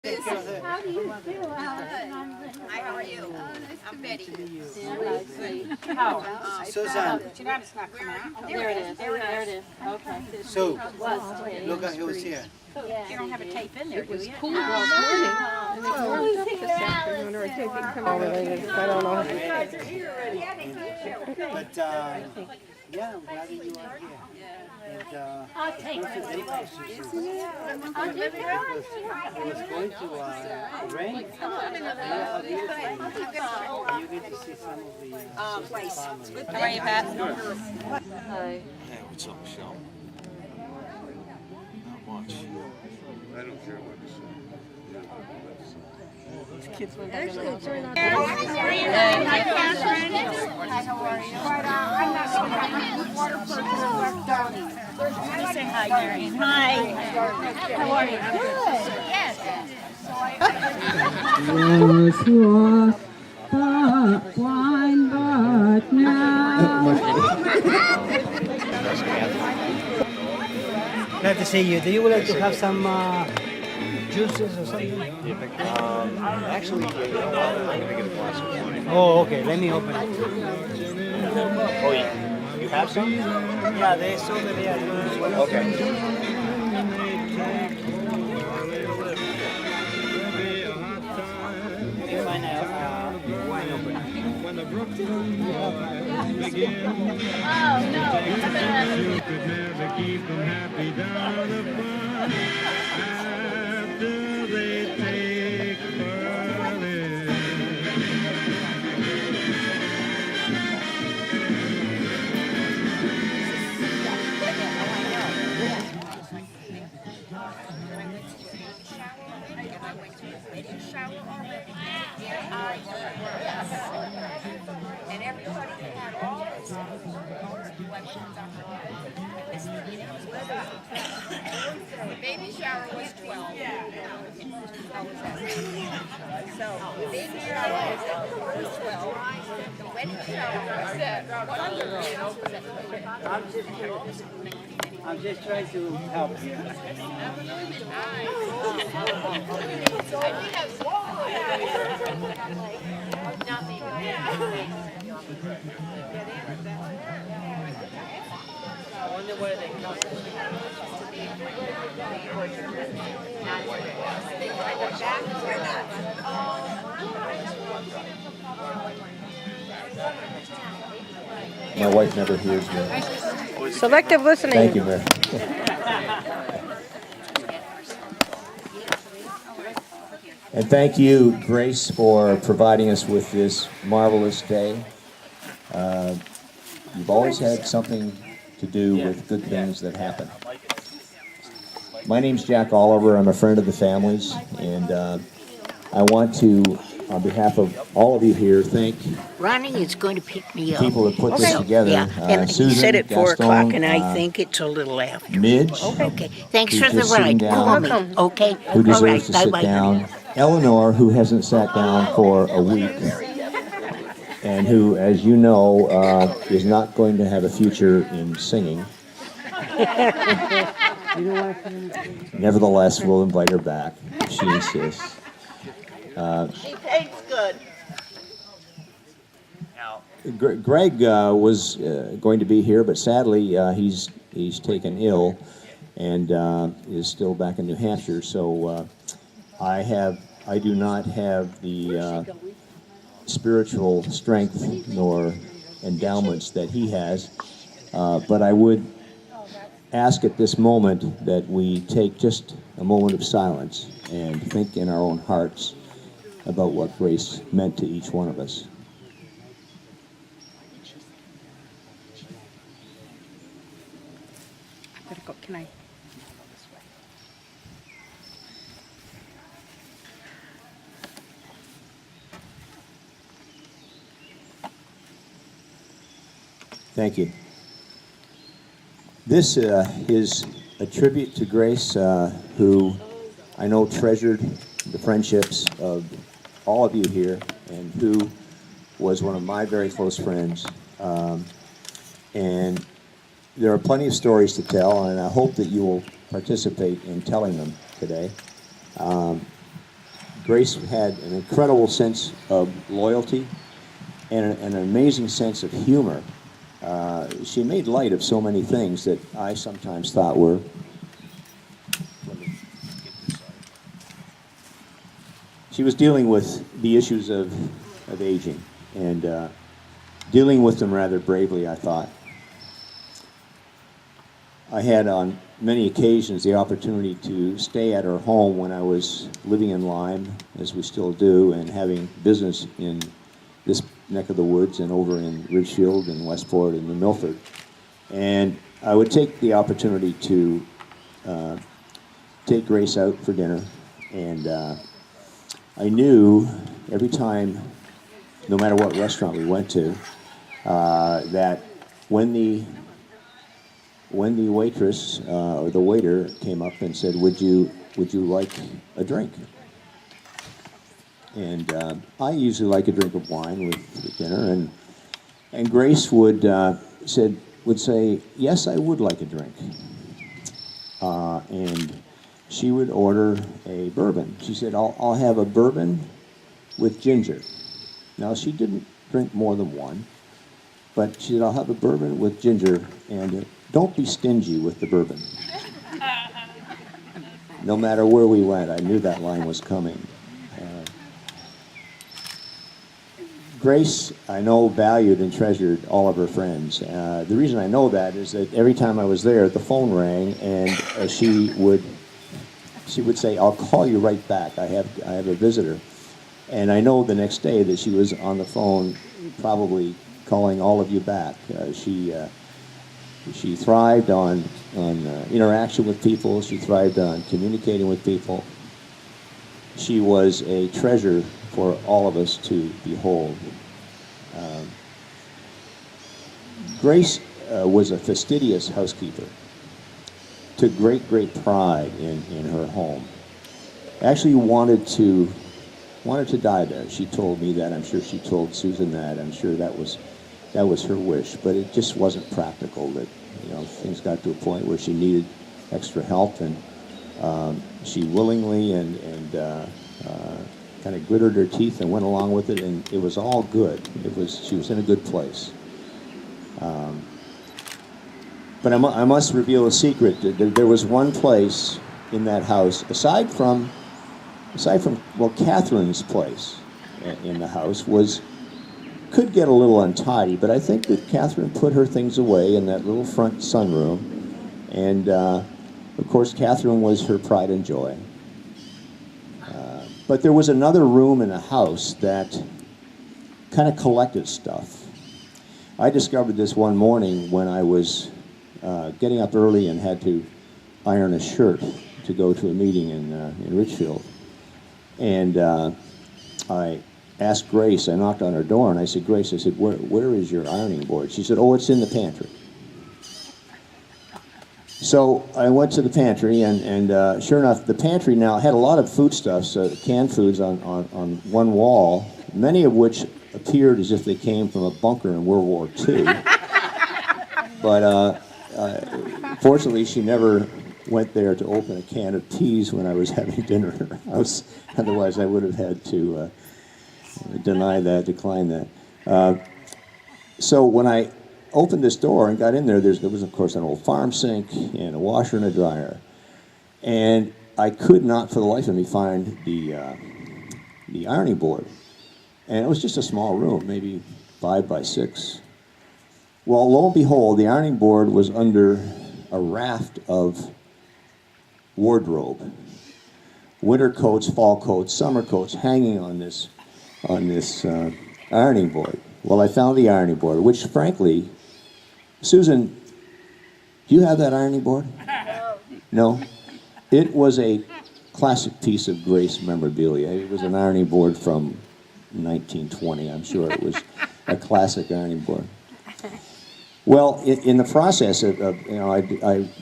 How do you feel, Allison? Hi, how are you? I'm Betty. Susan, There it is. There it is. Okay. so look at who's here. You don't have a tape in there, do you? Who's here, Allison? I don't know. But yeah, I'm glad that you are here. And I'll take it. it I'll take it. was going to rain. Yeah, beautiful. You get to see some of the Place. farmers. How are you, Pat? Hey, what's up, Michelle? Not much. I don't care what you say. Say hi, Marion. Hi. How are you? Glad to see you. Do you would like to have some juices or something? Actually, I'm gonna get a glass of wine. Oh, okay. Let me open it. Oh, you have some? Yeah, there's so many. Okay. Let me find a wine opener. And everybody had all this questions on the baby shower was 12. So the baby shower was 12. The wedding shower was at 1. I'm just trying to help you. I wonder where they come from. My wife never hears me. Selective listening. Thank you, Mary. And thank you, Grace, for providing us with this marvelous day. You've always had something to do with good things that happen. My name's Jack Oliver. I'm a friend of the family's, and I want to, on behalf of all of you here, thank Ronnie is going to pick me up. people that put this together. Yeah, and he Susan, said at 4 o'clock, Gaston, and I think it's a little after. Midge, Okay, thanks who's for the just sitting ride. down. Call me, okay? who All deserves right, to sit bye-bye. down, Eleanor, who hasn't sat down for a week, and who, as you know, is not going to have a future in singing. Nevertheless, we'll invite her back if she insists. She tastes good. Greg was going to be here, but sadly he's taken ill and is still back in New Hampshire. So I do not have the spiritual strength nor endowments that he has, but I would ask at this moment that we take just a moment of silence and think in our own hearts about what grace meant to each one of us. Can I? Thank you. This is a tribute to Grace, who I know treasured the friendships of all of you here, and who was one of my very close friends. And there are plenty of stories to tell, and I hope that you will participate in telling them today. Grace had an incredible sense of loyalty and an amazing sense of humor. She made light of so many things that I sometimes thought were. She was dealing with the issues of aging and dealing with them rather bravely, I thought. I had on many occasions the opportunity to stay at her home when I was living in Lyme, as we still do, and having business in this neck of the woods and over in Ridgefield and Westport and New Milford. And I would take the opportunity to take Grace out for dinner, and I knew every time, no matter what restaurant we went to, that when the waitress or the waiter came up and said, would you like a drink? And I usually like a drink of wine with dinner, and Grace would say, yes, I would like a drink. And she would order a bourbon. She said, I'll have a bourbon with ginger. Now, she didn't drink more than one, but she said, I'll have a bourbon with ginger, and don't be stingy with the bourbon. No matter where we went, I knew that line was coming. Grace, I know, valued and treasured all of her friends. The reason I know that is that every time I was there, the phone rang, and she would say, I'll call you right back. I have a visitor. And I know the next day that she was on the phone probably calling all of you back. She thrived on interaction with people. She thrived on communicating with people. She was a treasure for all of us to behold. Grace was a fastidious housekeeper. Took great pride in her home. Actually wanted to die there. She told me that. I'm sure she told Susan that. I'm sure that was her wish, but it just wasn't practical. That things got to a point where she needed extra help, and she willingly and kind of gritted her teeth and went along with it, and it was all good. She was in a good place. But I must reveal a secret. There was one place in that house, aside from Catherine's place in the house could get a little untidy, but I think that Catherine put her things away in that little front sunroom, and of course Catherine was her pride and joy. But there was another room in the house that kind of collected stuff. I discovered this one morning when I was getting up early and had to iron a shirt to go to a meeting in Ridgefield. And I asked Grace, I knocked on her door, and I said, Grace, I said, where is your ironing board? She said, oh, it's in the pantry. So I went to the pantry, and sure enough, the pantry now had a lot of foodstuffs, canned foods on one wall, many of which appeared as if they came from a bunker in World War II. But fortunately, she never went there to open a can of peas when I was having dinner in her house. Otherwise, I would have had to decline that. So when I opened this door and got in there, there was, of course, an old farm sink and a washer and a dryer. And I could not, for the life of me, find the ironing board. And it was just a small room, maybe 5 by 6. Well, lo and behold, the ironing board was under a raft of wardrobe. Winter coats, fall coats, summer coats hanging on this ironing board. Well, I found the ironing board, which frankly, Susan, do you have that ironing board? No? It was a classic piece of Grace memorabilia. It was an ironing board from 1920. I'm sure it was a classic ironing board. Well, in the process of I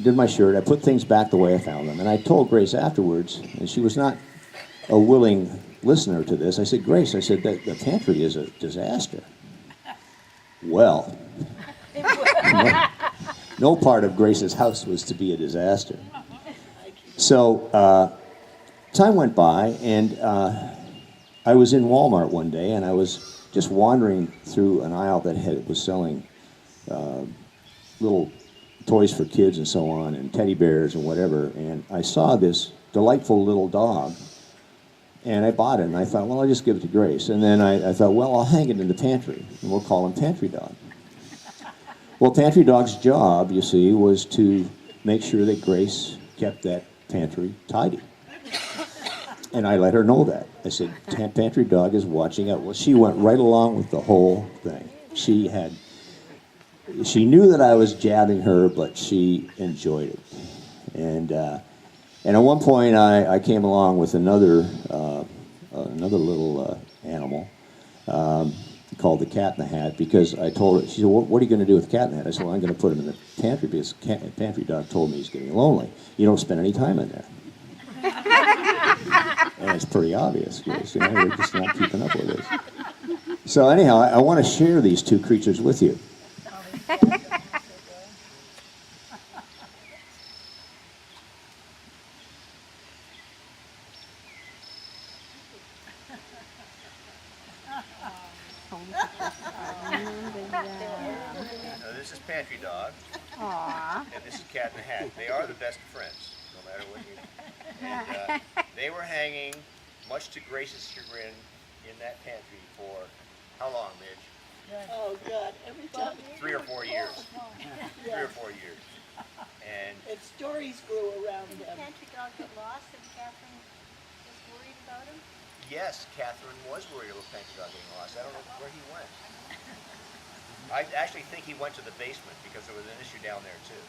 did my shirt, I put things back the way I found them, and I told Grace afterwards, and she was not a willing listener to this. I said, Grace, I said, the pantry is a disaster. Well, no part of Grace's house was to be a disaster. So time went by, and I was in Walmart one day, and I was just wandering through an aisle that was selling little toys for kids and so on, and teddy bears and whatever, and I saw this delightful little dog, and I bought it, and I thought, well, I'll just give it to Grace. And then I thought, well, I'll hang it in the pantry, and we'll call him Pantry Dog. Well, Pantry Dog's job, you see, was to make sure that Grace kept that pantry tidy. And I let her know that. I said, Pantry Dog is watching out. Well, she went right along with the whole thing. She knew that I was jabbing her, but she enjoyed it. And at one point, I came along with another little animal called the Cat in the Hat, because I told her, she said, what are you going to do with the Cat in the Hat? I said, well, I'm going to put him in the pantry, because Pantry Dog told me he's getting lonely. You don't spend any time in there. And it's pretty obvious, because we're just not keeping up with this. So anyhow, I want to share these two creatures with you. This is Pantry Dog. Aww. And this is Cat in the Hat. They are the best of friends, no matter what you do. And they were hanging, much to Grace's chagrin, in that pantry for how long, Midge? Oh, God, every time. 3 or 4 years. 3 or 4 years. And And stories grew around them. Pantry Dog get lost and Catherine was worried about him? yes, Catherine was worried about Pantry Dog getting lost. I don't know where he went. I actually think he went to the basement, because there was an issue down there too.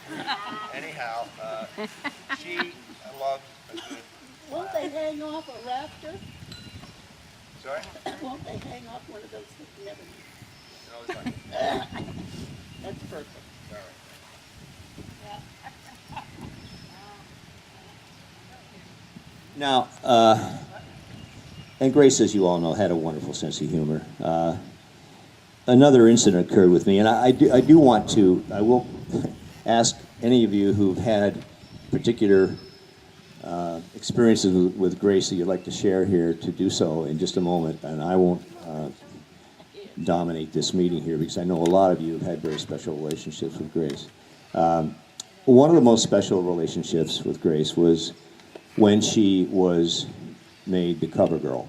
But, anyhow, she loved a good Won't they hang off a rafter? Sorry? Won't they hang off one of those things? Never. No, it's fine. That's perfect. All right. Now, and Grace, as you all know, had a wonderful sense of humor. Another incident occurred with me, and I will ask any of you who've had particular experiences with Grace that you'd like to share here to do so in just a moment, and I won't dominate this meeting here, because I know a lot of you have had very special relationships with Grace. One of the most special relationships with Grace was when she was made the cover girl.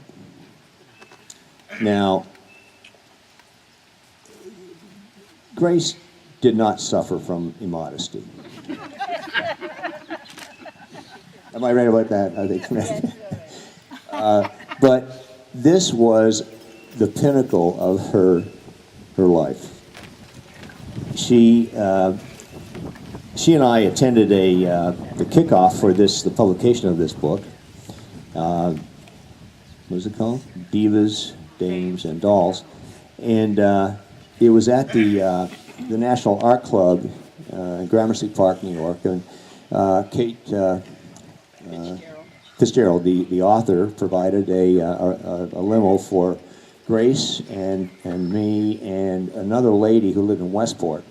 Now, Grace did not suffer from immodesty. Am I right about that? I think. But this was the pinnacle of her life. She and I attended the kickoff for the publication of this book. What is it called? Divas, Dames, and Dolls. And it was at the National Art Club in Gramercy Park, New York. And Kate Fitzgerald, the author, provided a limo for Grace and me and another lady who lived in Westport,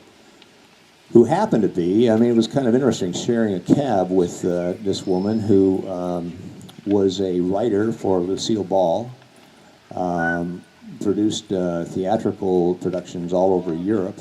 who happened to be, I mean, it was kind of interesting, sharing a cab with this woman who was a writer for Lucille Ball, produced theatrical productions all over Europe,